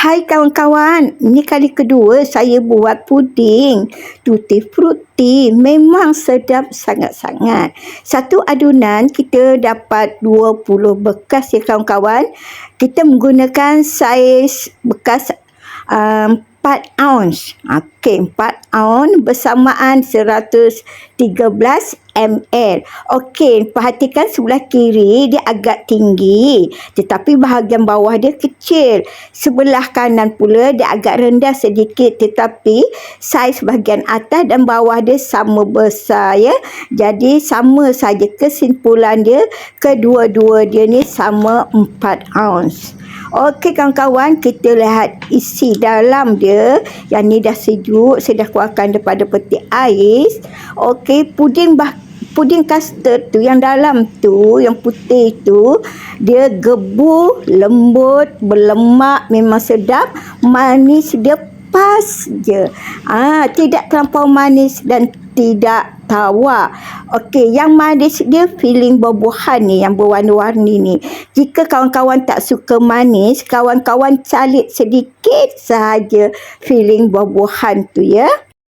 Hai kawan-kawan, ini kali kedua saya buat puding tutti frutti. Memang sedap sangat-sangat. Satu adunan kita dapat 20 bekas ya kawan-kawan. Kita menggunakan saiz bekas 4 ounce. Okey, 4 ounce bersamaan 113 ml. Okey, perhatikan sebelah kiri dia agak tinggi, tetapi bahagian bawah dia kecil. Sebelah kanan pula dia agak rendah sedikit, tetapi saiz bahagian atas dan bawah dia sama besar ya. Jadi sama saja kesimpulan dia, kedua-dua dia ni sama 4 ounce. Okey kawan-kawan, kita lihat isi dalam dia. Yang ni dah sejuk, saya dah keluarkan daripada peti ais. Okey, puding custard tu yang dalam tu, yang putih tu, dia gebu, lembut, berlemak, memang sedap. Manis dia pas je. Tidak terlampau manis dan tidak tawar. Okey, yang manis dia feeling buah-buahan ni yang berwarna-warni ni. Jika kawan-kawan tak suka manis, kawan-kawan calit sedikit sahaja feeling buah-buahan tu ya.